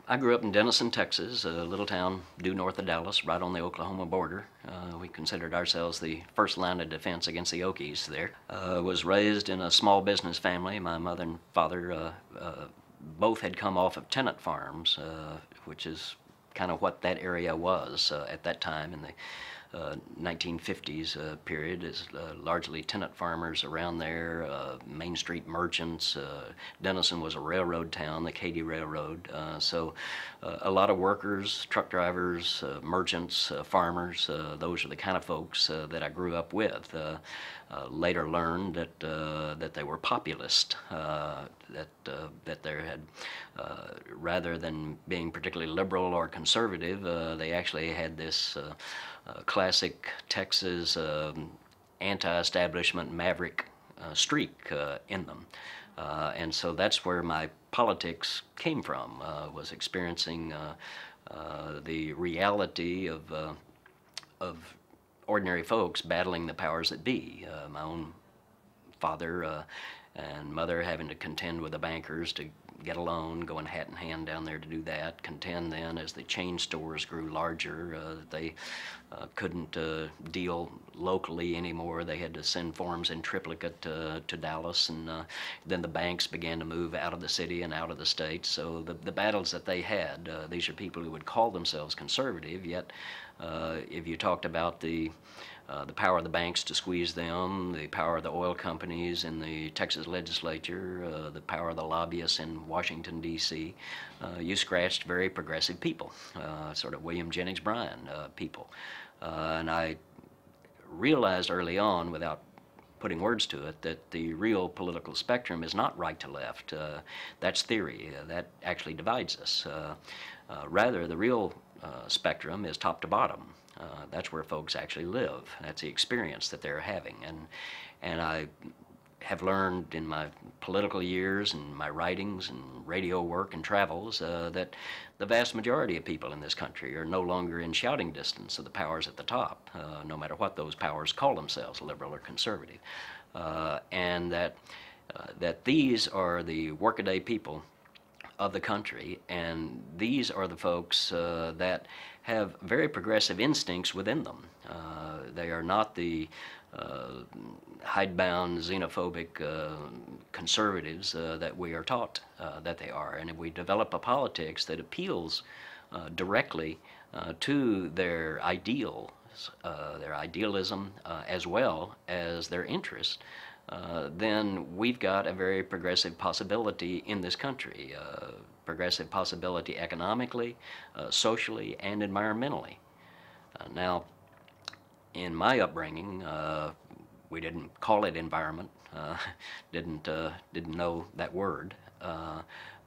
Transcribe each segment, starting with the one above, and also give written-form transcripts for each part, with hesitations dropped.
I grew up in Denison, Texas, a little town due north of Dallas, right on the Oklahoma border. We considered ourselves the first line of defense against the Okies there. Was raised in a small business family. My mother and father both had come off of tenant farms, which is kind of what that area was at that time in the 1950s period. Is largely tenant farmers around there, Main Street merchants. Denison was a railroad town, the Katy Railroad, so a lot of workers, truck drivers, merchants, farmers. Those are the kind of folks that I grew up with. Later learned that they were populist, that there had, rather than being particularly liberal or conservative, they actually had this classic Texas anti-establishment maverick streak in them. And so that's where my politics came from, was experiencing the reality of ordinary folks battling the powers that be. My own father and mother having to contend with the bankers to get a loan, going hat in hand down there to do that, contend then as the chain stores grew larger, they couldn't deal locally anymore. They had to send forms in triplicate to Dallas, and then the banks began to move out of the city and out of the state. So the battles that they had, these are people who would call themselves conservative, yet if you talked about the power of the banks to squeeze them, the power of the oil companies in the Texas legislature, the power of the lobbyists in Washington, D.C., you scratched very progressive people, sort of William Jennings Bryan people. And I realized early on, without putting words to it, that the real political spectrum is not right to left. That's theory. That actually divides us. Rather, the real spectrum is top to bottom. That's where folks actually live. That's the experience that they're having. And I have learned in my political years and my writings and radio work and travels that the vast majority of people in this country are no longer in shouting distance of the powers at the top, no matter what those powers call themselves, liberal or conservative. And that that these are the workaday people of the country, and these are the folks that have very progressive instincts within them. They are not the hidebound, xenophobic conservatives that we are taught that they are. And if we develop a politics that appeals directly to their ideals, their idealism, as well as their interests, then we've got a very progressive possibility in this country, progressive possibility economically, socially, and environmentally. Now, in my upbringing, we didn't call it environment, didn't know that word,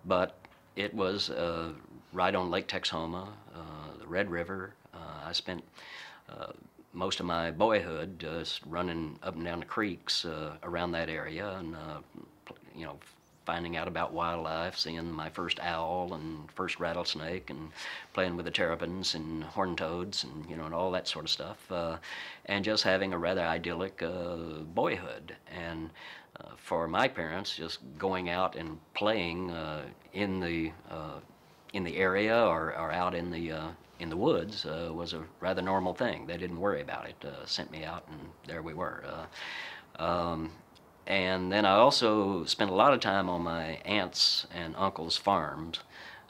but it was right on Lake Texoma, the Red River. I spent most of my boyhood just running up and down the creeks around that area, and you know, finding out about wildlife, seeing my first owl and first rattlesnake, and playing with the terrapins and horned toads, and and all that sort of stuff, and just having a rather idyllic boyhood. And for my parents, just going out and playing in the area or out in the woods was a rather normal thing. They didn't worry about it. Sent me out, and there we were. And then I also spent a lot of time on my aunts and uncles' farms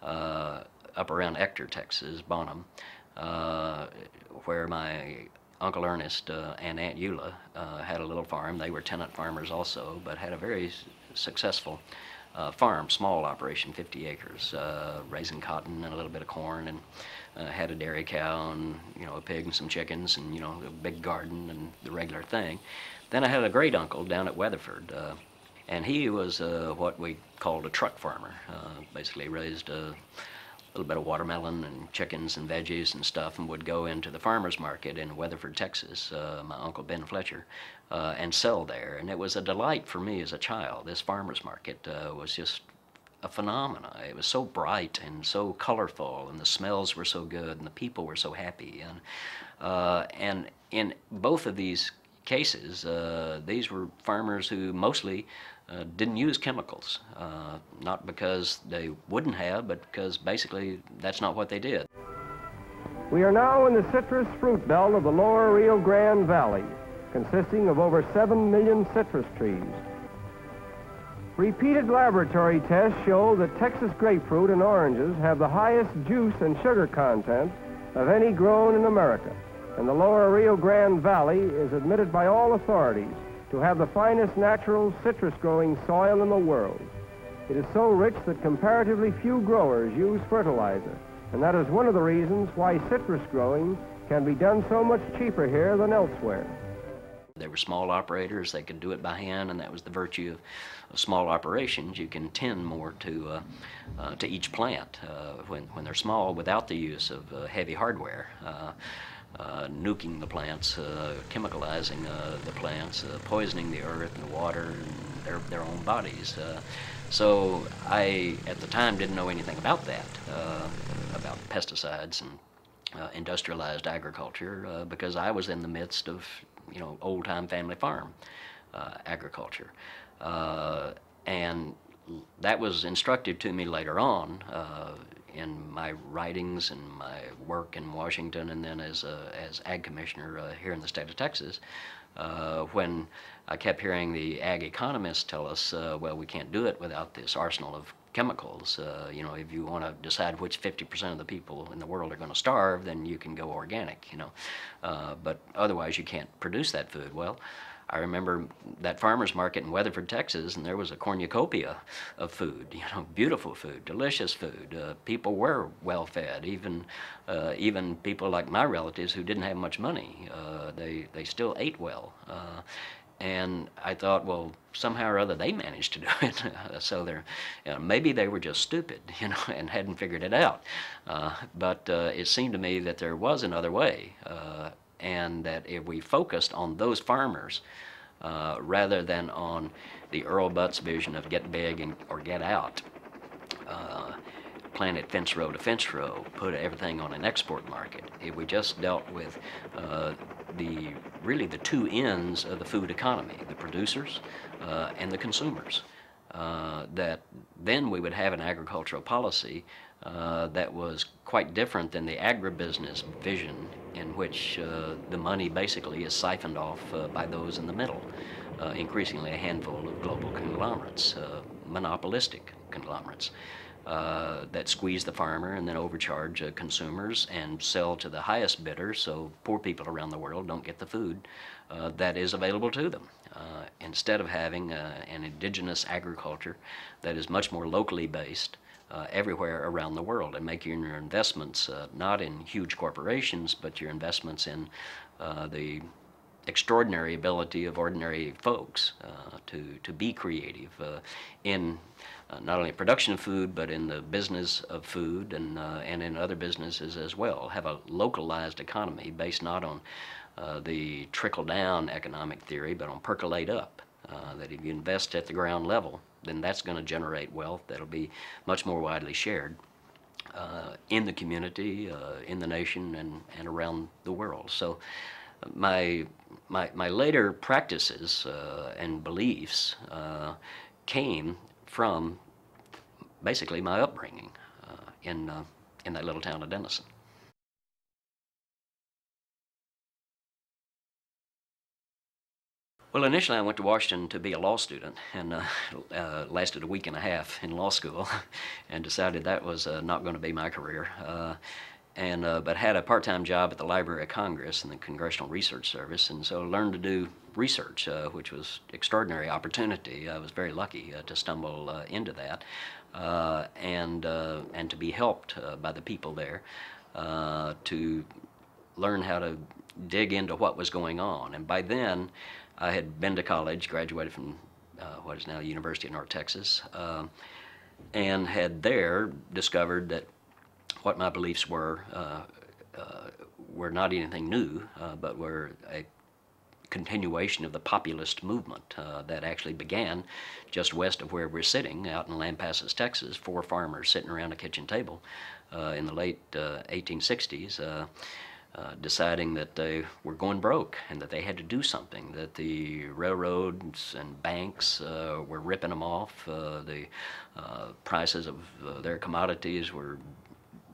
up around Ector, Texas, Bonham, where my Uncle Ernest and Aunt Eula had a little farm. They were tenant farmers also, but had a very successful farm, small operation, 50 acres, raising cotton and a little bit of corn, and had a dairy cow and a pig and some chickens, and a big garden and the regular thing. Then I had a great uncle down at Weatherford, and he was what we called a truck farmer. Basically raised a little bit of watermelon and chickens and veggies and stuff, and would go into the farmers market in Weatherford, Texas, my Uncle Ben Fletcher, and sell there. And it was a delight for me as a child. This farmers market was just a phenomena. It was so bright and so colorful, and the smells were so good, and the people were so happy. And in both of these cases, these were farmers who mostly didn't use chemicals, not because they wouldn't have, but because basically that's not what they did. We are now in the citrus fruit belt of the lower Rio Grande Valley, consisting of over 7 million citrus trees. Repeated laboratory tests show that Texas grapefruit and oranges have the highest juice and sugar content of any grown in America, and the lower Rio Grande Valley is admitted by all authorities to have the finest natural citrus-growing soil in the world. It is so rich that comparatively few growers use fertilizer, and that is one of the reasons why citrus growing can be done so much cheaper here than elsewhere. They were small operators. They could do it by hand, and that was the virtue of small operations. You can tend more to each plant when they're small, without the use of heavy hardware. Nuking the plants, chemicalizing the plants, poisoning the earth and the water and their own bodies. So I, at the time, didn't know anything about that, about pesticides and industrialized agriculture, because I was in the midst of old-time family farm agriculture. And that was instructive to me later on in my writings and my work in Washington, and then as ag commissioner here in the state of Texas, when I kept hearing the ag economists tell us, well, we can't do it without this arsenal of chemicals. If you want to decide which 50% of the people in the world are going to starve, then you can go organic, but otherwise you can't produce that food. Well, I remember that farmer's market in Weatherford, Texas, and there was a cornucopia of food, beautiful food, delicious food. People were well fed, even people like my relatives who didn't have much money. They still ate well. And I thought, well, somehow or other they managed to do it. So maybe they were just stupid, and hadn't figured it out. But it seemed to me that there was another way, and that if we focused on those farmers rather than on the Earl Butz vision of get big or get out, plant it fence row to fence row, put everything on an export market. If we just dealt with really the two ends of the food economy, the producers and the consumers. That then we would have an agricultural policy that was quite different than the agribusiness vision, in which the money basically is siphoned off by those in the middle, increasingly a handful of global conglomerates, monopolistic conglomerates. That squeeze the farmer and then overcharge consumers and sell to the highest bidder, so poor people around the world don't get the food that is available to them. Instead of having an indigenous agriculture that is much more locally based everywhere around the world, and making your investments not in huge corporations, but your investments in the extraordinary ability of ordinary folks to be creative in not only production of food, but in the business of food and in other businesses as well. Have a localized economy based not on the trickle-down economic theory, but on percolate up. That if you invest at the ground level, then that's going to generate wealth that'll be much more widely shared in the community, in the nation, and around the world. So my later practices and beliefs came from basically my upbringing in that little town of Denison. Well, initially I went to Washington to be a law student, and lasted a week and a half in law school, and decided that was not going to be my career. But had a part-time job at the Library of Congress in the Congressional Research Service, and so learned to do research, which was extraordinary opportunity. I was very lucky to stumble into that, and to be helped by the people there to learn how to dig into what was going on. And by then, I had been to college, graduated from what is now University of North Texas, and had there discovered that what my beliefs were not anything new, but were a continuation of the populist movement that actually began just west of where we're sitting, out in Lampasas, Texas. 4 farmers sitting around a kitchen table in the late 1860s, deciding that they were going broke and that they had to do something, that the railroads and banks were ripping them off, the prices of their commodities were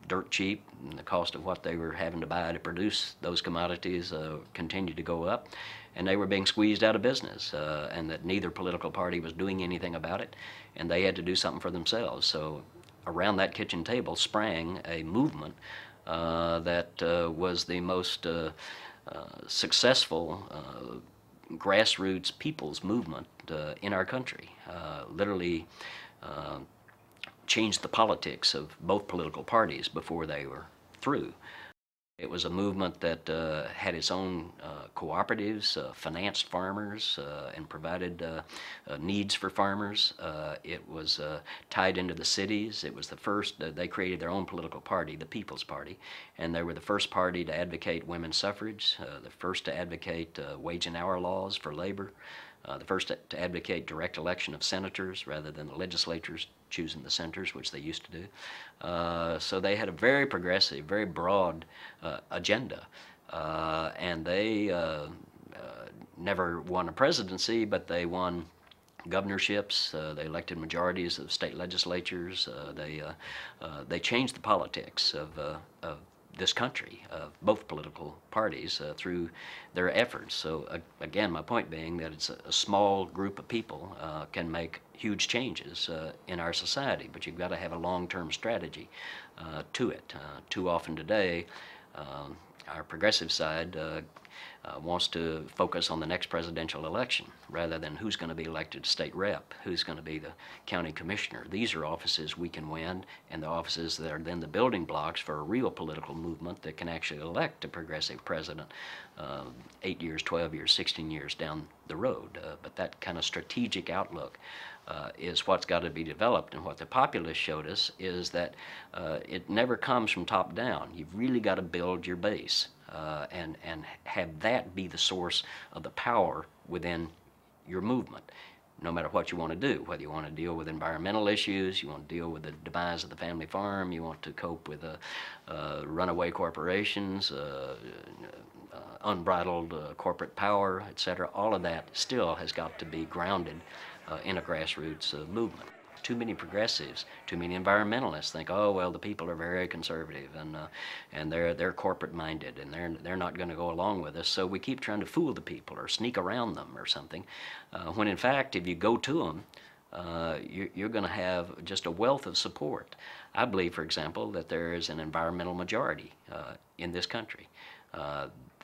dirt cheap, and the cost of what they were having to buy to produce those commodities continued to go up, and they were being squeezed out of business, and that neither political party was doing anything about it, and they had to do something for themselves. So around that kitchen table sprang a movement that was the most successful grassroots people's movement in our country. Literally changed the politics of both political parties before they were through. It was a movement that had its own cooperatives, financed farmers, and provided needs for farmers. It was tied into the cities. It was the first, they created their own political party, the People's Party, and they were the first party to advocate women's suffrage, the first to advocate wage and hour laws for labor, the first to advocate direct election of senators rather than the legislatures choosing the senators, which they used to do. So they had a very progressive, very broad agenda. And they never won a presidency, but they won governorships. They elected majorities of state legislatures. They changed the politics of this country, both political parties, through their efforts. So again, my point being that it's a small group of people can make huge changes in our society, but you've got to have a long-term strategy to it. Too often today, our progressive side wants to focus on the next presidential election rather than who's going to be elected state rep, who's going to be the county commissioner. These are offices we can win, and the offices that are then the building blocks for a real political movement that can actually elect a progressive president 8 years, 12 years, 16 years down the road. But that kind of strategic outlook is what's got to be developed, and what the populists showed us is that it never comes from top down. You've really got to build your base and have that be the source of the power within your movement, no matter what you want to do, whether you want to deal with environmental issues, you want to deal with the demise of the family farm, you want to cope with runaway corporations, unbridled corporate power, etc. All of that still has got to be grounded in a grassroots movement. Too many progressives, too many environmentalists think, oh well, the people are very conservative and they're corporate minded and they're not going to go along with us. So we keep trying to fool the people or sneak around them or something. When in fact, if you go to them, you're going to have just a wealth of support. I believe, for example, that there is an environmental majority in this country.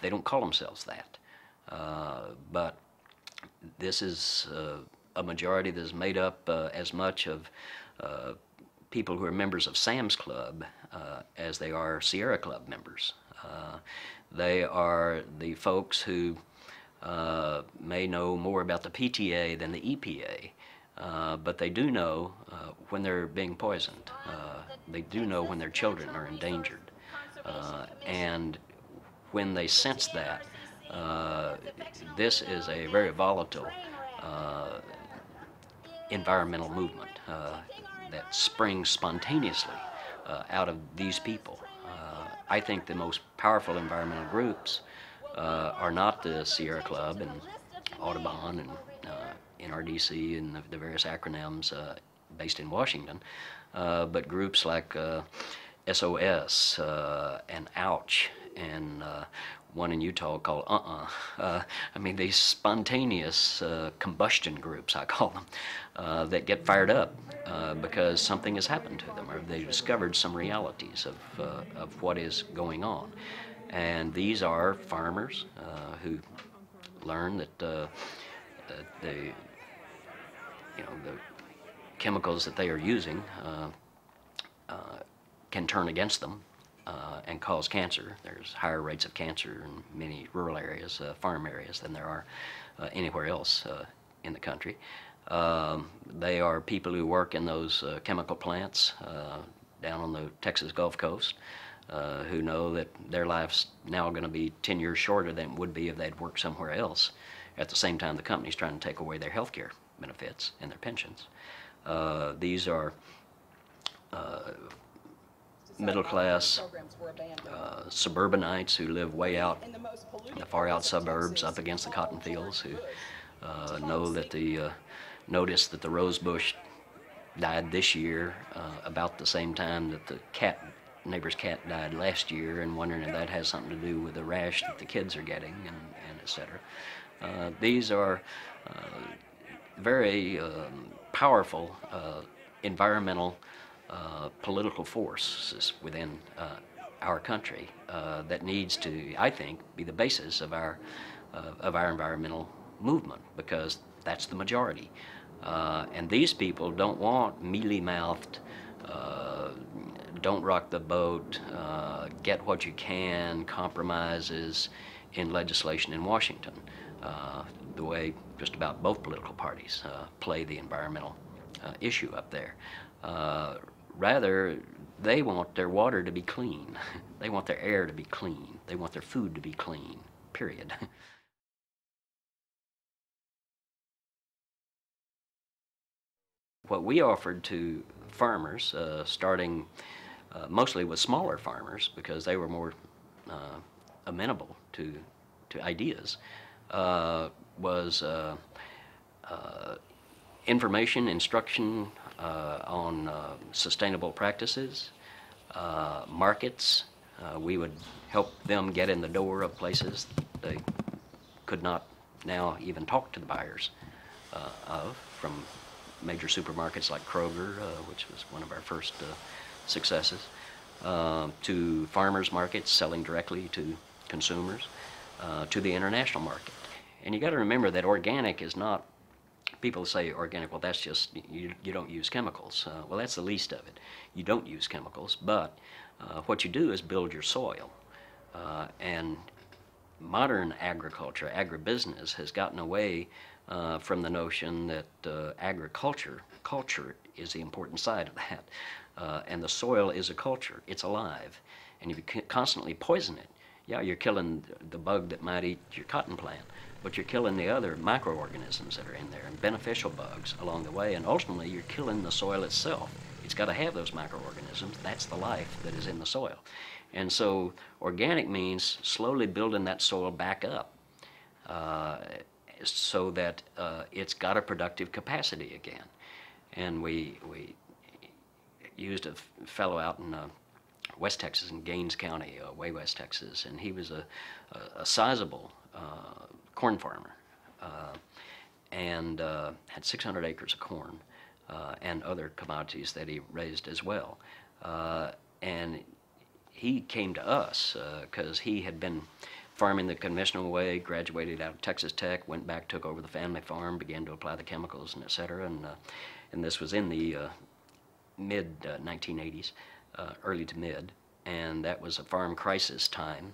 They don't call themselves that, but this is a majority that is made up as much of people who are members of Sam's Club as they are Sierra Club members. They are the folks who may know more about the PTA than the EPA, but they do know when they're being poisoned. They do know when their children are endangered. And when they sense that, this is a very volatile environmental movement that springs spontaneously out of these people. I think the most powerful environmental groups are not the Sierra Club and Audubon and NRDC and the various acronyms based in Washington, but groups like SOS and OUCH and one in Utah called I mean, these spontaneous combustion groups, I call them, that get fired up because something has happened to them or they've discovered some realities of what is going on. And these are farmers who learn that the chemicals that they are using can turn against them and cause cancer. There's higher rates of cancer in many rural areas, farm areas, than there are anywhere else in the country. They are people who work in those chemical plants down on the Texas Gulf Coast who know that their life's now going to be 10 years shorter than it would be if they'd worked somewhere else. At the same time, the company's trying to take away their health care benefits and their pensions. These are middle-class suburbanites who live way out in the far-out suburbs up against the cotton fields who know that notice that the rosebush died this year about the same time that the neighbor's cat died last year, and wondering if that has something to do with the rash that the kids are getting, and etc. These are very powerful environmental political forces within our country that needs to, I think, be the basis of our environmental movement, because that's the majority. And these people don't want mealy-mouthed, don't rock the boat, get what you can compromises in legislation in Washington, the way just about both political parties play the environmental issue up there. Rather, they want their water to be clean. They want their air to be clean. They want their food to be clean, period. What we offered to farmers, starting mostly with smaller farmers because they were more amenable to ideas, was information, instruction on sustainable practices, markets. We would help them get in the door of places they could not now even talk to the buyers of, from major supermarkets like Kroger, which was one of our first successes, to farmers markets selling directly to consumers, to the international market. And you got to remember that organic is not, people say organic, well that's just, you don't use chemicals. Well, that's the least of it. You don't use chemicals, but what you do is build your soil. And modern agriculture, agribusiness, has gotten away from the notion that culture is the important side of that. And the soil is a culture, it's alive. And if you constantly poison it, yeah, you're killing the bug that might eat your cotton plant, but you're killing the other microorganisms that are in there and beneficial bugs along the way, and ultimately you're killing the soil itself. It's got to have those microorganisms. That's the life that is in the soil. And so organic means slowly building that soil back up so that it's got a productive capacity again. And we used a fellow out in West Texas, in Gaines County, way West Texas, and he was a sizable corn farmer and had 600 acres of corn and other commodities that he raised as well. And he came to us because he had been farming the conventional way, graduated out of Texas Tech, went back, took over the family farm, began to apply the chemicals and et cetera. And this was in the mid 1980s, early to mid, and that was a farm crisis time.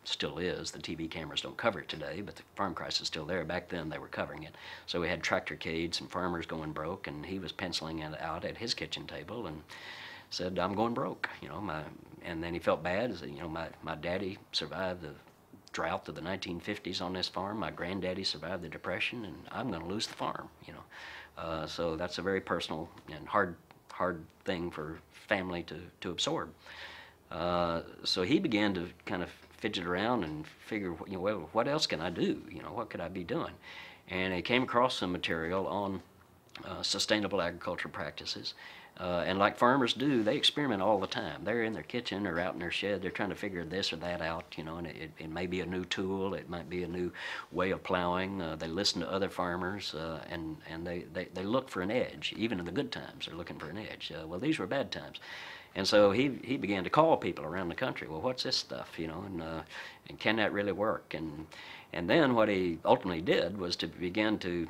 Still is. The TV cameras don't cover it today, but the farm crisis is still there. Back then they were covering it. So we had tractorcades and farmers going broke, and he was penciling it out at his kitchen table and said, "I'm going broke," you know. And then he felt bad. Said, you know, my daddy survived the drought of the 1950s on this farm. My granddaddy survived the Depression, and I'm going to lose the farm, you know. So that's a very personal and hard thing for family to absorb. So he began to kind of fidget around and figure, you know, well, what else can I do? You know, what could I be doing? And he came across some material on sustainable agriculture practices. And like farmers do, they experiment all the time. They're in their kitchen or out in their shed. They're trying to figure this or that out, you know, and it may be a new tool. It might be a new way of plowing. They listen to other farmers, and they look for an edge. Even in the good times, they're looking for an edge. Well, these were bad times. And so he began to call people around the country. Well, what's this stuff, you know, and can that really work? And then what he ultimately did was to begin to,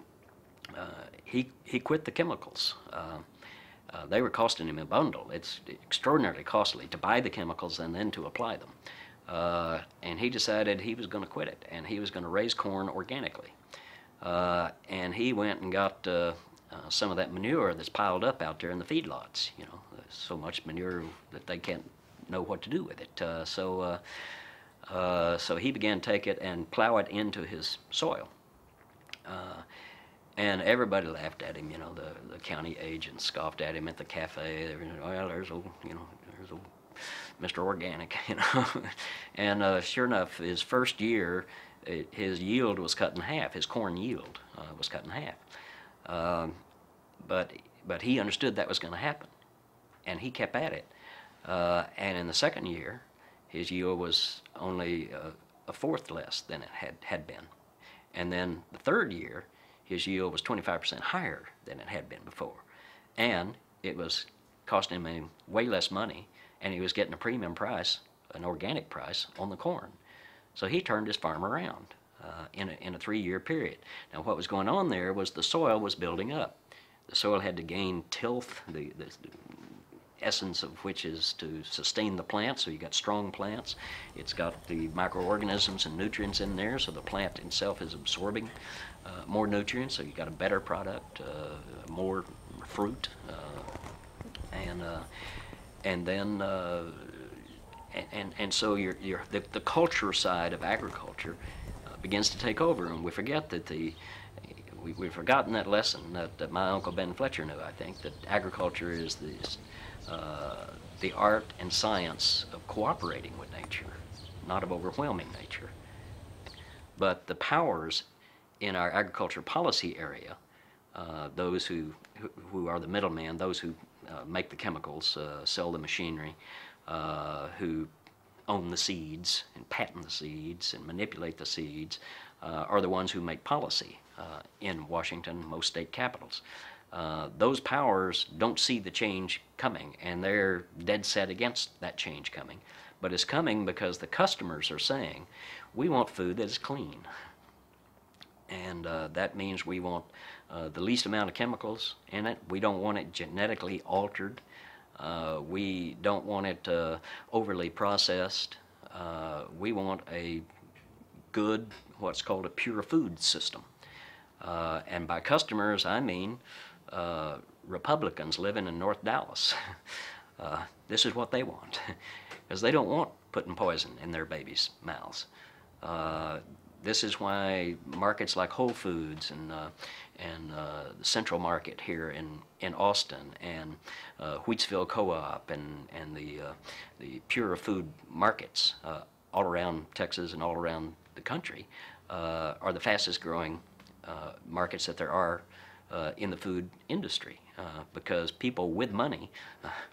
he quit the chemicals. They were costing him a bundle. It's extraordinarily costly to buy the chemicals and then to apply them. And he decided he was going to quit it, and he was going to raise corn organically. And he went and got some of that manure that's piled up out there in the feedlots. You know, there's so much manure that they can't know what to do with it. So he began to take it and plow it into his soil. And everybody laughed at him, you know, the county agents scoffed at him at the cafe. They were, well, there's old Mr. Organic, you know. And sure enough, his first year, his yield was cut in half. His corn yield was cut in half. But he understood that was going to happen, and he kept at it. And in the second year, his yield was only a fourth less than it had been. And then the third year, his yield was 25% higher than it had been before. And it was costing him way less money, and he was getting a premium price, an organic price, on the corn. So he turned his farm around in a 3-year period. Now what was going on there was the soil was building up. The soil had to gain tilth, the essence of which is to sustain the plant, so you got strong plants. It's got the microorganisms and nutrients in there, so the plant itself is absorbing more nutrients, so you got a better product, more fruit, and then so the culture side of agriculture begins to take over, and we forget that we've forgotten that lesson that my Uncle Ben Fletcher knew. I think that agriculture is the art and science of cooperating with nature, not of overwhelming nature. But the powers in our agriculture policy area, those who are the middlemen, those who make the chemicals, sell the machinery, who own the seeds and patent the seeds and manipulate the seeds, are the ones who make policy in Washington, most state capitals. Those powers don't see the change coming, and they're dead set against that change coming. But it's coming because the customers are saying, we want food that is clean. And that means we want the least amount of chemicals in it. We don't want it genetically altered. We don't want it overly processed. We want a good, what's called a pure food system. And by customers, I mean Republicans living in North Dallas. This is what they want, because they don't want putting poison in their babies' mouths. This is why markets like Whole Foods and the Central Market here in Austin and Wheatsville Co-op and the Pure Food markets all around Texas and all around the country are the fastest growing markets that there are in the food industry because people with money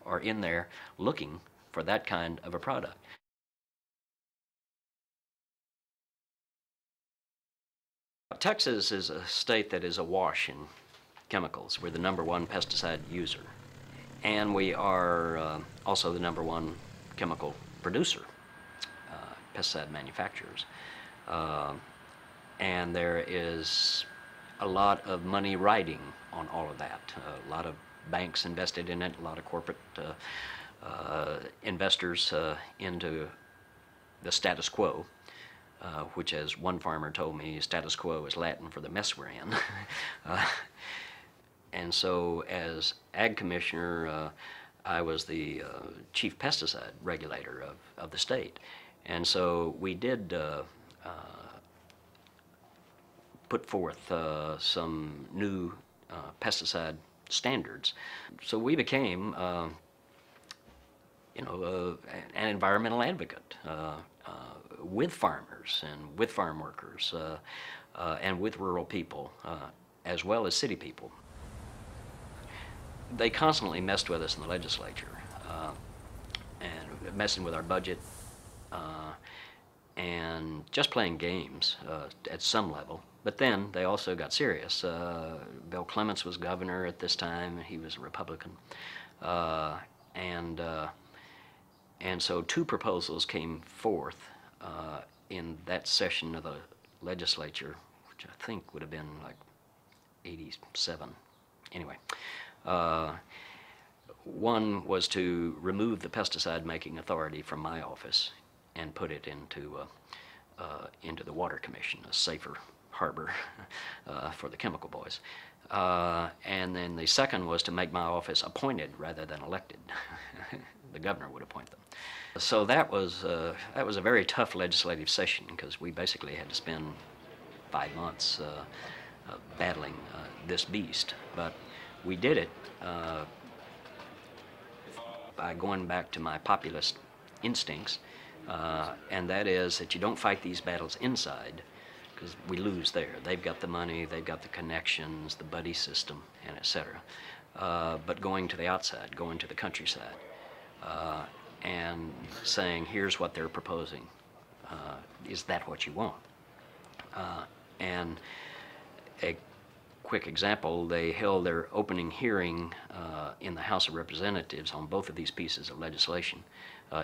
are in there looking for that kind of a product. Texas is a state that is awash in chemicals. We're the #1 pesticide user, and we are also the #1 chemical producer, pesticide manufacturers. And there is a lot of money riding on all of that. A lot of banks invested in it, a lot of corporate investors into the status quo. Which, as one farmer told me, status quo is Latin for the mess we're in. And so as Ag Commissioner, I was the chief pesticide regulator of the state. And so we did put forth some new pesticide standards. So we became, an environmental advocate. With farmers and with farm workers and with rural people as well as city people. They constantly messed with us in the legislature and messing with our budget and just playing games at some level. But then they also got serious. Bill Clements was governor at this time. He was a Republican. And so two proposals came forth in that session of the legislature, which I think would have been like 87. Anyway, one was to remove the pesticide making authority from my office and put it into the Water Commission, a safer harbor for the chemical boys. And then the second was to make my office appointed rather than elected. The governor would appoint them. So that was a very tough legislative session because we basically had to spend 5 months battling this beast. But we did it by going back to my populist instincts, and that is that you don't fight these battles inside because we lose there. They've got the money, they've got the connections, the buddy system, and etc. But going to the outside, going to the countryside, and saying, here's what they're proposing. Is that what you want? And a quick example, they held their opening hearing in the House of Representatives on both of these pieces of legislation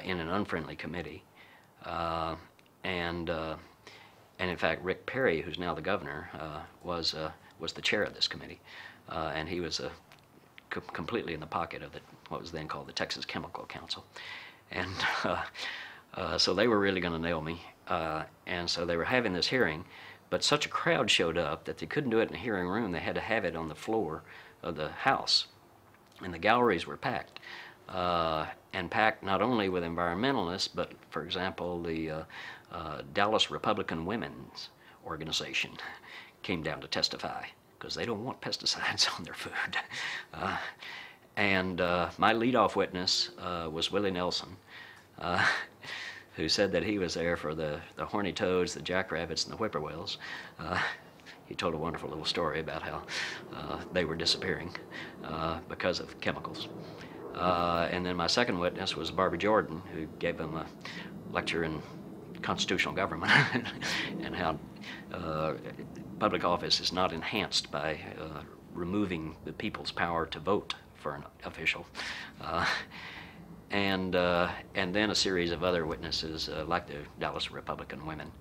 in an unfriendly committee. And in fact, Rick Perry, who's now the governor, was the chair of this committee. And he was completely in the pocket of what was then called the Texas Chemical Council. And so they were really going to nail me. And so they were having this hearing, but such a crowd showed up that they couldn't do it in a hearing room. They had to have it on the floor of the House. And the galleries were packed. And packed not only with environmentalists, but, for example, the Dallas Republican Women's Organization came down to testify because they don't want pesticides on their food. And my leadoff witness was Willie Nelson, who said that he was there for the horny toads, the jackrabbits, and the whippoorwills. He told a wonderful little story about how they were disappearing because of chemicals. And then my second witness was Barbara Jordan, who gave him a lecture in constitutional government and how public office is not enhanced by removing the people's power to vote for an official. And then a series of other witnesses like the Dallas Republican Women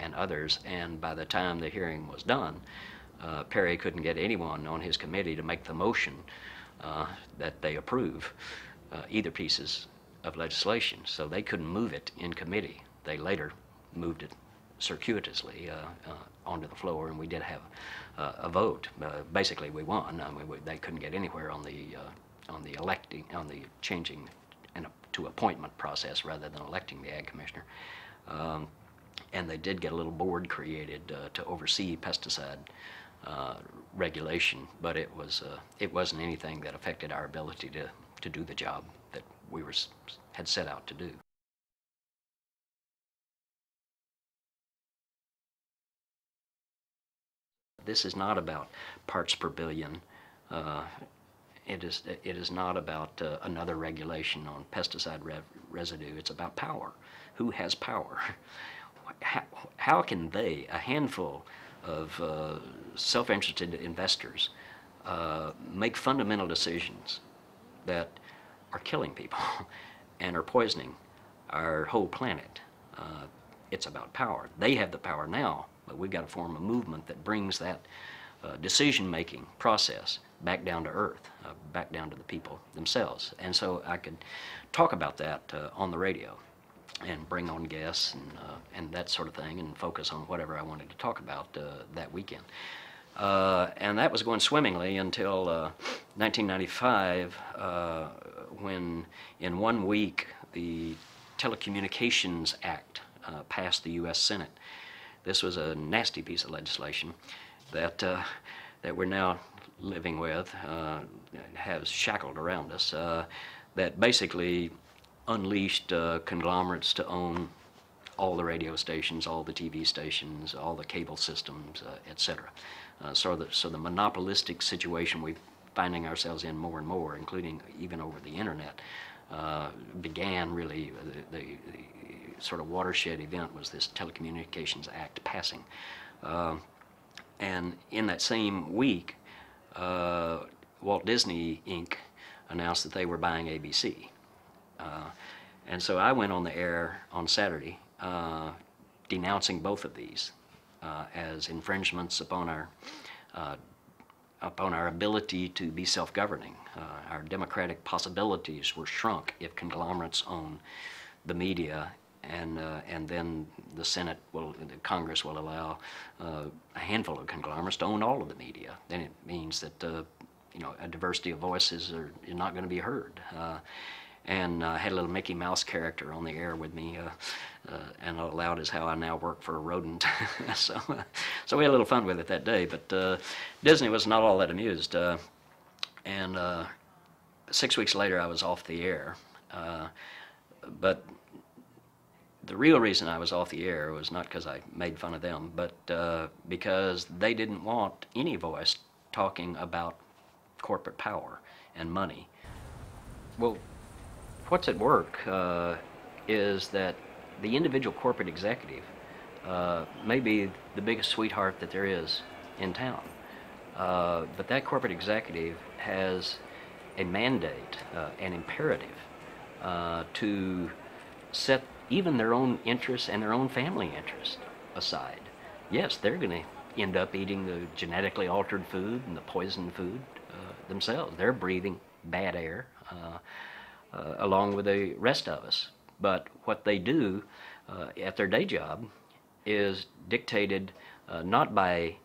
and others. And by the time the hearing was done, Perry couldn't get anyone on his committee to make the motion that they approve either pieces of legislation. So they couldn't move it in committee. They later moved it circuitously onto the floor, and we did have a vote. Basically, we won. I mean, they couldn't get anywhere on the changing to appointment process rather than electing the ag commissioner. and they did get a little board created to oversee pesticide regulation, but it wasn't anything that affected our ability to do the job that we had set out to do. This is not about parts per billion. It is not about another regulation on pesticide residue. It's about power. Who has power? How can they, a handful of self-interested investors, make fundamental decisions that are killing people and are poisoning our whole planet? It's about power. They have the power now, but we've got to form a movement that brings that decision-making process back down to earth, back down to the people themselves. And so I could talk about that on the radio and bring on guests and that sort of thing, and focus on whatever I wanted to talk about that weekend. And that was going swimmingly until 1995, when in 1 week the Telecommunications Act passed the U.S. Senate. This was a nasty piece of legislation that we're now living with, has shackled around us, that basically unleashed conglomerates to own all the radio stations, all the TV stations, all the cable systems, etc. So the monopolistic situation we're finding ourselves in more and more, including even over the internet, began really, the sort of watershed event was this Telecommunications Act passing. And in that same week, Walt Disney Inc. announced that they were buying ABC. And so I went on the air on Saturday denouncing both of these as infringements upon our ability to be self-governing. Our democratic possibilities were shrunk if conglomerates own the media, and then the Senate the Congress will allow a handful of conglomerates to own all of the media. Then it means that a diversity of voices is not going to be heard. And I had a little Mickey Mouse character on the air with me, and aloud is how I now work for a rodent. so we had a little fun with it that day, but Disney was not all that amused. And 6 weeks later, I was off the air. But the real reason I was off the air was not because I made fun of them, but because they didn't want any voice talking about corporate power and money. Well, what's at work is that the individual corporate executive may be the biggest sweetheart that there is in town, but that corporate executive has a mandate, an imperative to set even their own interests and their own family interests aside. Yes, they're going to end up eating the genetically altered food and the poisoned food themselves. They're breathing bad air along with the rest of us. But what they do at their day job is dictated not by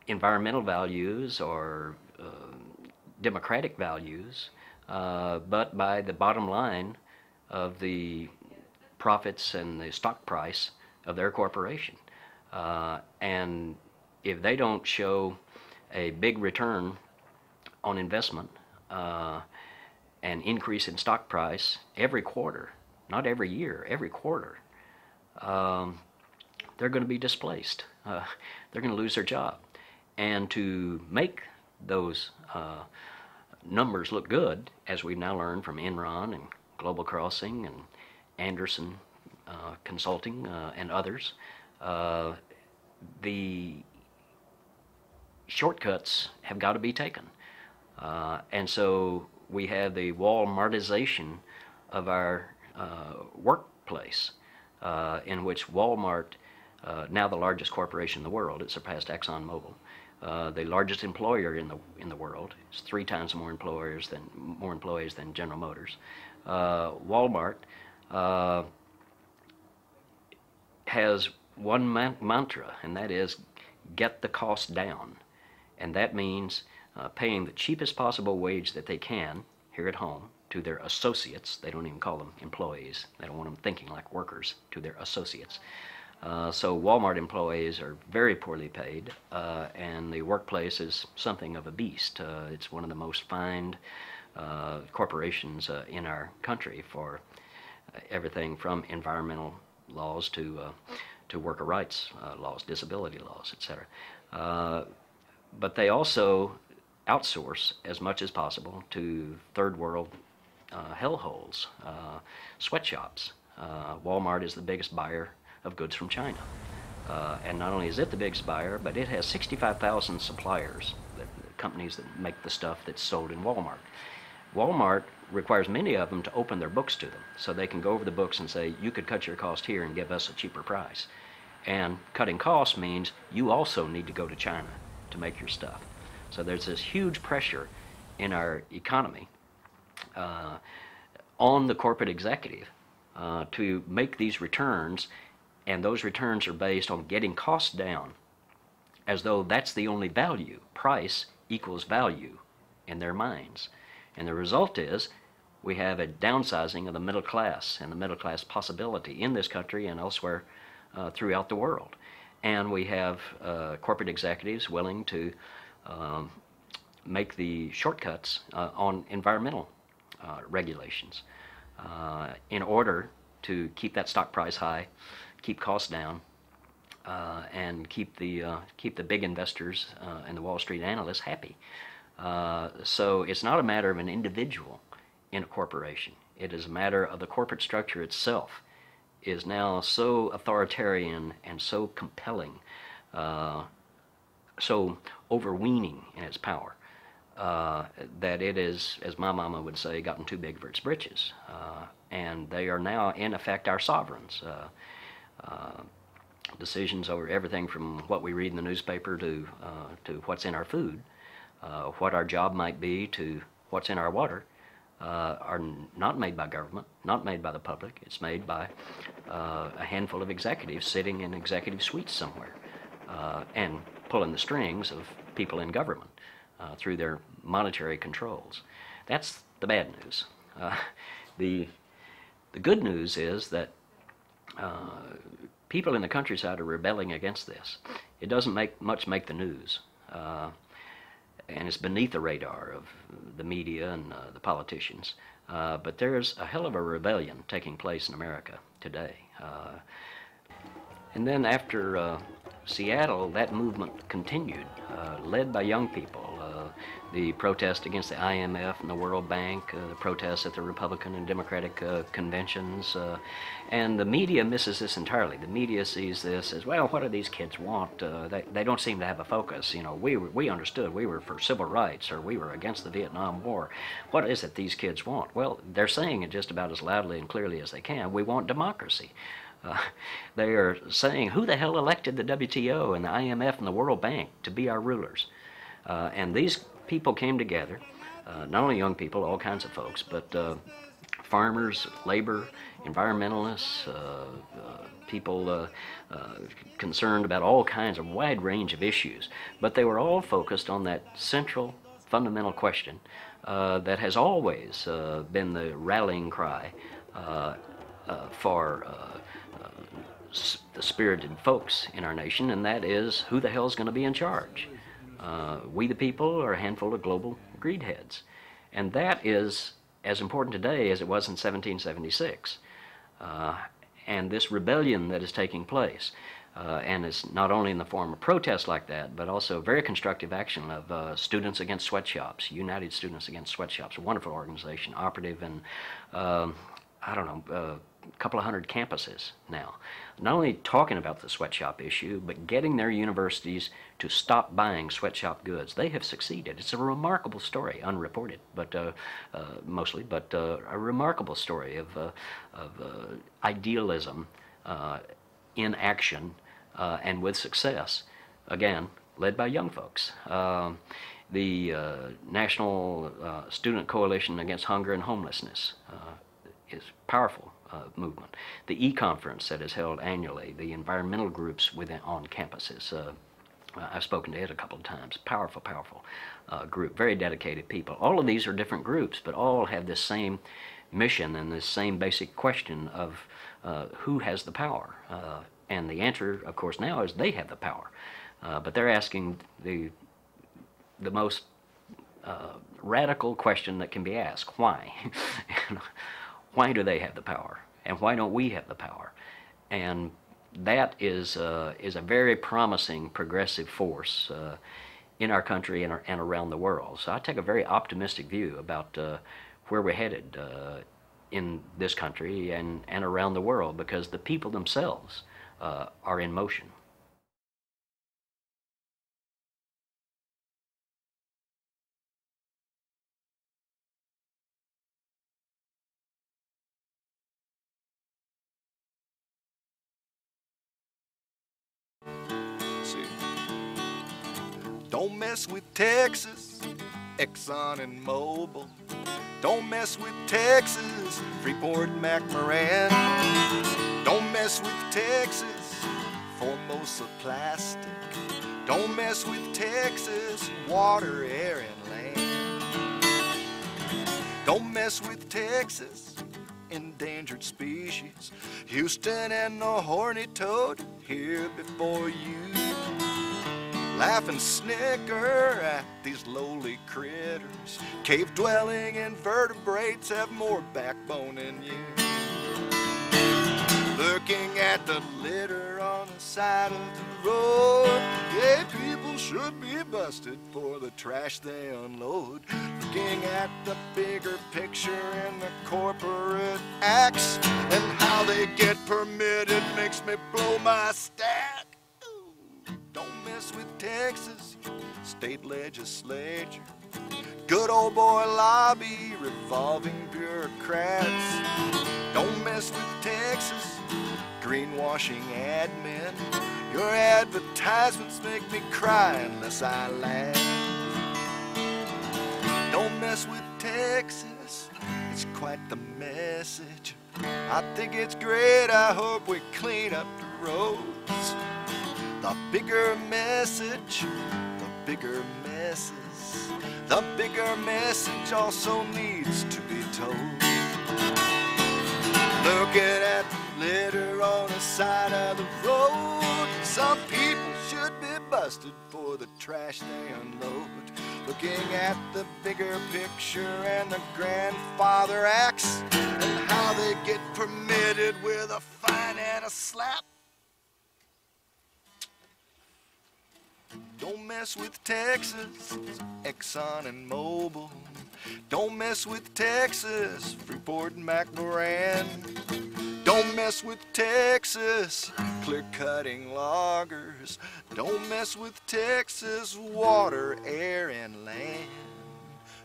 environmental values or democratic values, but by the bottom line of the profits and the stock price of their corporation. And if they don't show a big return on investment, an increase in stock price every quarter, not every year, every quarter, they're going to be displaced. They're going to lose their job. And to make those numbers look good, as we've now learned from Enron and Global Crossing and Anderson Consulting and others, the shortcuts have got to be taken. And so we have the Walmartization of our workplace, in which Walmart, now the largest corporation in the world, it surpassed ExxonMobil, the largest employer in the world. It's 3 times more employees than General Motors. Walmart has one mantra, and that is get the cost down. And that means paying the cheapest possible wage that they can here at home, to their associates. They don't even call them employees. They don't want them thinking like workers, to their associates. So Walmart employees are very poorly paid, and the workplace is something of a beast. It's one of the most fined corporations in our country for everything from environmental laws to worker rights laws, disability laws, etc. But they also outsource as much as possible to third world hellholes, sweatshops. Walmart is the biggest buyer of goods from China. And not only is it the biggest buyer, but it has 65,000 suppliers, companies that make the stuff that's sold in Walmart. Walmart requires many of them to open their books to them, so they can go over the books and say, you could cut your cost here and give us a cheaper price. And cutting costs means you also need to go to China to make your stuff. So there's this huge pressure in our economy on the corporate executive to make these returns, and those returns are based on getting costs down, as though that's the only value. Price equals value in their minds. And the result is we have a downsizing of the middle class and the middle class possibility in this country and elsewhere throughout the world. And we have corporate executives willing to make the shortcuts on environmental regulations in order to keep that stock price high, keep costs down, and keep the big investors and the Wall Street analysts happy. So it's not a matter of an individual in a corporation. It is a matter of the corporate structure itself is now so authoritarian and so compelling, so overweening in its power, that it is, as my mama would say, gotten too big for its britches. And they are now, in effect, our sovereigns. Decisions over everything from what we read in the newspaper to what's in our food, what our job might be, to what's in our water, are not made by government, not made by the public. It's made by a handful of executives sitting in executive suites somewhere and pulling the strings of people in government through their monetary controls. That's the bad news. The good news is that people in the countryside are rebelling against this. It doesn't make the news. And it's beneath the radar of the media and the politicians. But there's a hell of a rebellion taking place in America today. And then after Seattle, that movement continued, led by young people. The protest against the IMF and the World Bank, the protests at the Republican and Democratic conventions, and the media misses this entirely. The media sees this as, well, what do these kids want? They don't seem to have a focus. You know, we understood we were for civil rights, or we were against the Vietnam War. What is it these kids want? Well, they're saying it just about as loudly and clearly as they can. We want democracy. They are saying, who the hell elected the WTO and the IMF and the World Bank to be our rulers? And these people came together, not only young people, all kinds of folks, but farmers, labor, environmentalists, people concerned about all kinds of wide range of issues. But they were all focused on that central, fundamental question that has always been the rallying cry for the spirited folks in our nation, and that is, who the hell is going to be in charge? We the people, or a handful of global greedheads? And that is as important today as it was in 1776. And this rebellion that is taking place, and it's not only in the form of protests like that, but also very constructive action of Students Against Sweatshops, United Students Against Sweatshops, a wonderful organization, operative in, I don't know, a couple of hundred campuses now. Not only talking about the sweatshop issue, but getting their universities to stop buying sweatshop goods. They have succeeded. It's a remarkable story, unreported, but mostly, but a remarkable story of idealism in action and with success. Again, led by young folks. The National Student Coalition Against Hunger and Homelessness is powerful movement. The E-Conference that is held annually, the environmental groups on campuses, I've spoken to it a couple of times. Powerful, powerful group, very dedicated people. All of these are different groups, but all have this same mission and this same basic question of who has the power. And the answer, of course, now is they have the power. But they're asking the most radical question that can be asked: why? Why do they have the power, and why don't we have the power? And that is a very promising progressive force in our country and around the world. So I take a very optimistic view about where we're headed in this country and around the world, because the people themselves are in motion. Don't mess with Texas, Exxon and Mobil. Don't mess with Texas, Freeport and McMoran. Don't mess with Texas, Formosa Plastic. Don't mess with Texas, water, air, and land. Don't mess with Texas, endangered species. Houston and the horny toad here before you. Laugh and snicker at these lowly critters. Cave-dwelling invertebrates have more backbone than you. Looking at the litter on the side of the road, yeah, people should be busted for the trash they unload. Looking at the bigger picture in the corporate acts and how they get permitted makes me blow my stack. Don't mess with Texas, state legislature, good old boy lobby, revolving bureaucrats. Don't mess with Texas, greenwashing admin. Your advertisements make me cry unless I laugh. Don't mess with Texas, it's quite the message. I think it's great, I hope we clean up the roads. The bigger message, the bigger messes. The bigger message also needs to be told. Looking at the litter on the side of the road, some people should be busted for the trash they unload. Looking at the bigger picture and the grandfather acts and how they get permitted with a fine and a slap. Don't mess with Texas, Exxon and Mobil. Don't mess with Texas, Freeport and McMoran. Don't mess with Texas, clear-cutting loggers. Don't mess with Texas, water, air, and land.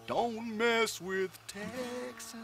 Don't mess with Texas.